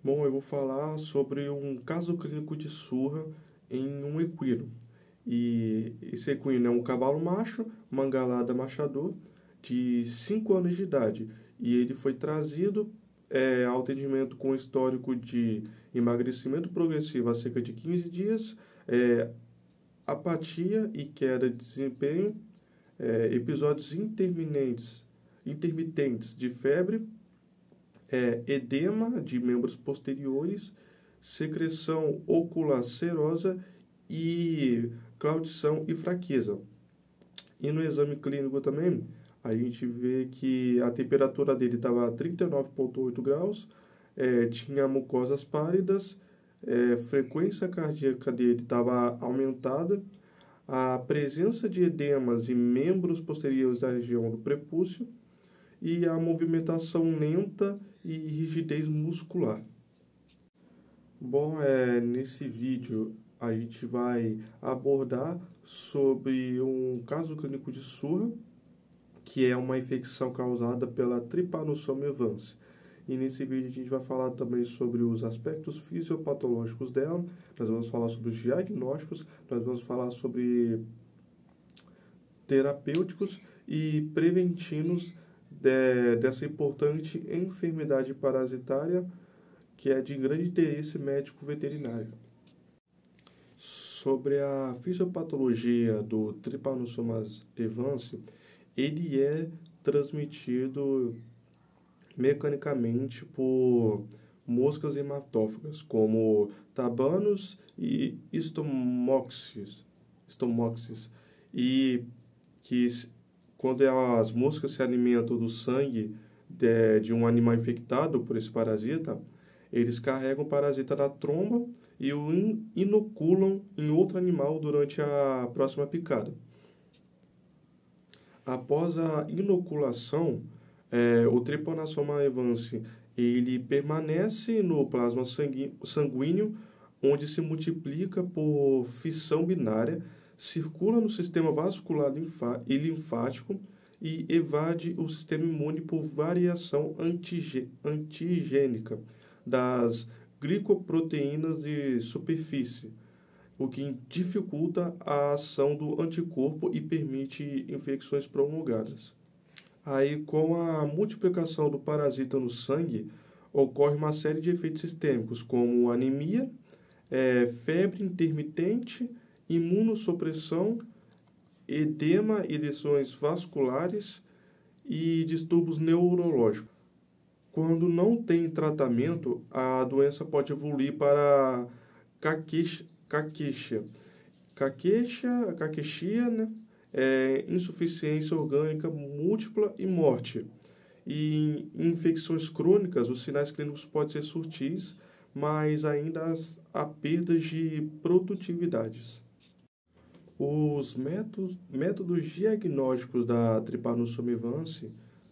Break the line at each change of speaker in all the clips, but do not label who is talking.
Bom, eu vou falar sobre um caso clínico de surra em um equino. E esse equino é um cavalo macho, mangalada machador, de 5 anos de idade. E ele foi trazido ao atendimento com histórico de emagrecimento progressivo há cerca de 15 dias, apatia e queda de desempenho, episódios intermitentes de febre, edema de membros posteriores, secreção ocular serosa e claudição e fraqueza. E no exame clínico também, a gente vê que a temperatura dele estava a 39,8 graus, tinha mucosas pálidas, frequência cardíaca dele estava aumentada, a presença de edemas e membros posteriores da região do prepúcio e a movimentação lenta e rigidez muscular. Bom, nesse vídeo a gente vai abordar sobre um caso clínico de surra, que é uma infecção causada pela Trypanosoma evans. E nesse vídeo a gente vai falar também sobre os aspectos fisiopatológicos dela, nós vamos falar sobre os diagnósticos, nós vamos falar sobre terapêuticos e preventivos dessa importante enfermidade parasitária que é de grande interesse médico veterinário. Sobre a fisiopatologia do Trypanosoma evans, ele é transmitido mecanicamente por moscas hematófagas, como tabanos e estomoxis, e que quando as moscas se alimentam do sangue de um animal infectado por esse parasita, eles carregam o parasita na tromba e o inoculam em outro animal durante a próxima picada. Após a inoculação, o Trypanosoma evans ele permanece no plasma sanguíneo, onde se multiplica por fissão binária, circula no sistema vascular e linfático e evade o sistema imune por variação antigênica das glicoproteínas de superfície, o que dificulta a ação do anticorpo e permite infecções prolongadas. Aí, com a multiplicação do parasita no sangue, ocorre uma série de efeitos sistêmicos, como anemia, febre intermitente, imunossupressão, edema e lesões vasculares e distúrbios neurológicos. Quando não tem tratamento, a doença pode evoluir para caquexia, né? Insuficiência orgânica múltipla e morte. E em infecções crônicas, os sinais clínicos podem ser sutis, mas ainda há perdas de produtividades. Os métodos diagnósticos da Trypanosoma evans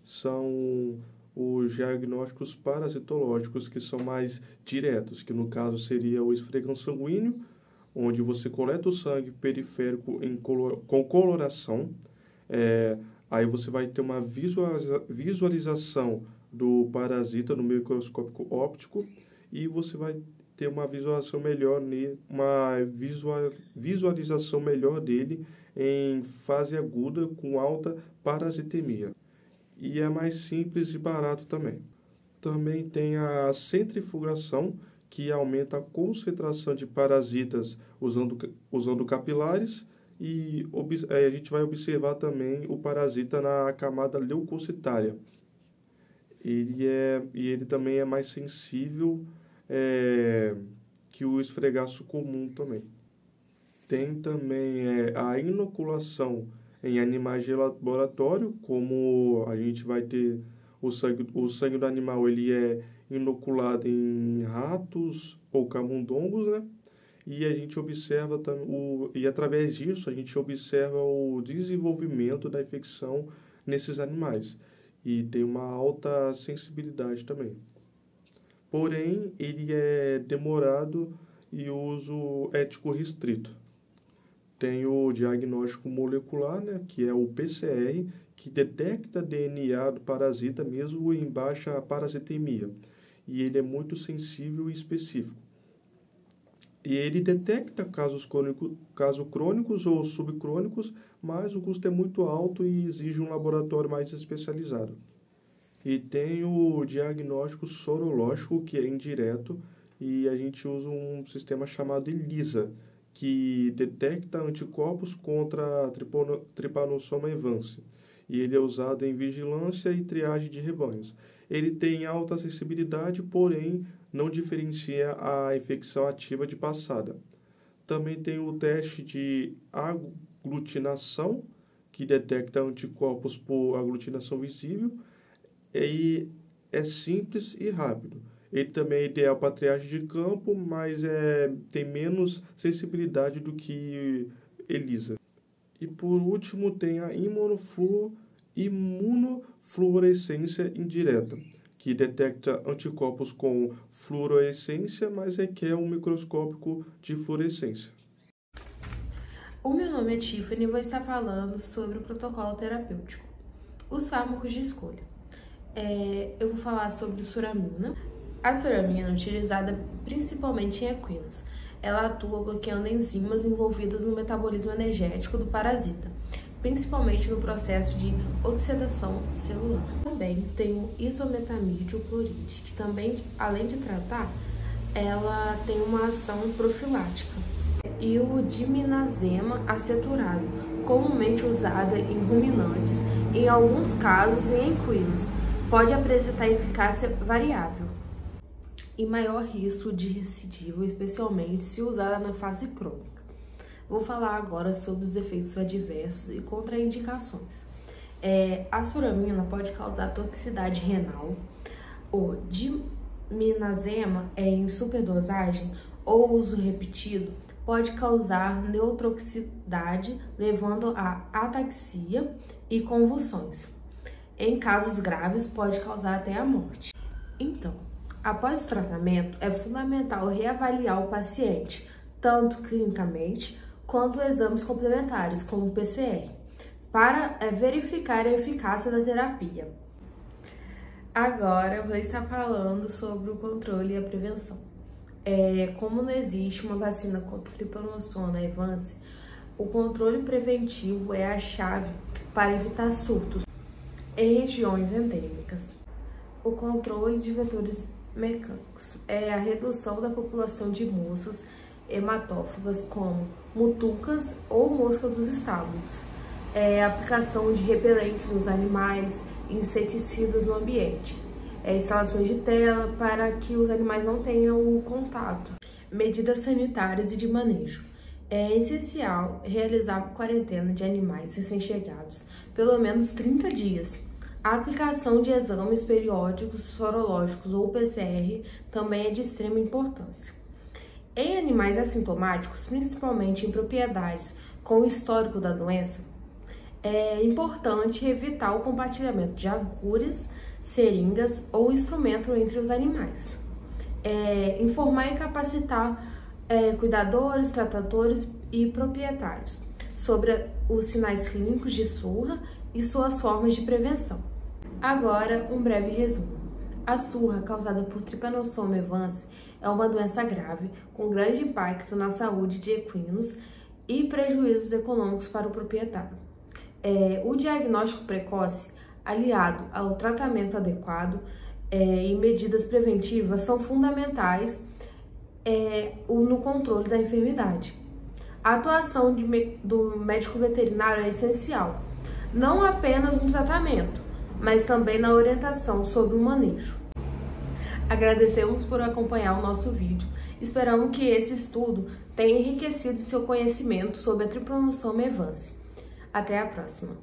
são os diagnósticos parasitológicos, que são mais diretos, que no caso seria o esfregão sanguíneo, onde você coleta o sangue periférico com coloração. Aí você vai ter uma visualização do parasita no microscópio óptico e você vai ter uma visualização melhor dele em fase aguda com alta parasitemia. E é mais simples e barato também. Também tem a centrifugação, que aumenta a concentração de parasitas usando capilares, e a gente vai observar também o parasita na camada leucocitária. Ele também é mais sensível que o esfregaço comum também. Tem também a inoculação em animais de laboratório, como a gente vai ter o sangue do animal, ele é inoculado em ratos ou camundongos, né? E a gente observa e através disso a gente observa o desenvolvimento da infecção nesses animais e tem uma alta sensibilidade também. Porém, ele é demorado e uso ético restrito. Tem o diagnóstico molecular, né, que é o PCR, que detecta DNA do parasita mesmo em baixa parasitemia. e ele é muito sensível e específico. E ele detecta casos crônicos ou subcrônicos, mas o custo é muito alto e exige um laboratório mais especializado. E tem o diagnóstico sorológico, que é indireto, e a gente usa um sistema chamado ELISA, que detecta anticorpos contra a Trypanosoma evance. E ele é usado em vigilância e triagem de rebanhos. Ele tem alta acessibilidade, porém não diferencia a infecção ativa de passada. Também tem o teste de aglutinação, que detecta anticorpos por aglutinação visível, e é simples e rápido. Ele também é ideal para triagem de campo, mas tem menos sensibilidade do que ELISA. E por último tem a imunofluorescência indireta, que detecta anticorpos com fluorescência, mas requer um microscópio de fluorescência.
O meu nome é Tiffany e vou estar falando sobre o protocolo terapêutico. Os fármacos de escolha. Eu vou falar sobre suramina. A suramina é utilizada principalmente em equinos. Ela atua bloqueando enzimas envolvidas no metabolismo energético do parasita, principalmente no processo de oxidação celular. Também tem o isometamídio cloride, que também, além de tratar, ela tem uma ação profilática. E o diminazema aceturado, comumente usada em ruminantes, em alguns casos em equinos, pode apresentar eficácia variável e maior risco de recidiva, especialmente se usada na fase crônica. Vou falar agora sobre os efeitos adversos e contraindicações. A suramina pode causar toxicidade renal. O diminazema em superdosagem ou uso repetido pode causar neurotoxicidade, levando a ataxia e convulsões. Em casos graves, pode causar até a morte. Então, após o tratamento, é fundamental reavaliar o paciente, tanto clinicamente quanto exames complementares, como o PCR, para verificar a eficácia da terapia. Agora, eu vou estar falando sobre o controle e a prevenção. Como não existe uma vacina contra a Trypanosoma evance, o controle preventivo é a chave para evitar surtos em regiões endêmicas. O controle de vetores mecânicos é a redução da população de moscas hematófagas como mutucas ou mosca dos estábulos, a aplicação de repelentes nos animais, inseticidas no ambiente, instalações de tela para que os animais não tenham o contato, medidas sanitárias e de manejo. É essencial realizar a quarentena de animais recém-chegados, pelo menos 30 dias. A aplicação de exames periódicos sorológicos ou PCR também é de extrema importância. Em animais assintomáticos, principalmente em propriedades com histórico da doença, é importante evitar o compartilhamento de agulhas, seringas ou instrumento entre os animais. Informar e capacitar cuidadores, tratadores e proprietários sobre os sinais clínicos de surra e suas formas de prevenção. Agora, um breve resumo. A surra causada por Trypanosoma evance é uma doença grave, com grande impacto na saúde de equinos e prejuízos econômicos para o proprietário. O diagnóstico precoce, aliado ao tratamento adequado e medidas preventivas, são fundamentais no controle da enfermidade. A atuação do médico veterinário é essencial, não apenas no tratamento, mas também na orientação sobre o manejo. Agradecemos por acompanhar o nosso vídeo. Esperamos que esse estudo tenha enriquecido seu conhecimento sobre a Trypanosoma evance. Até a próxima!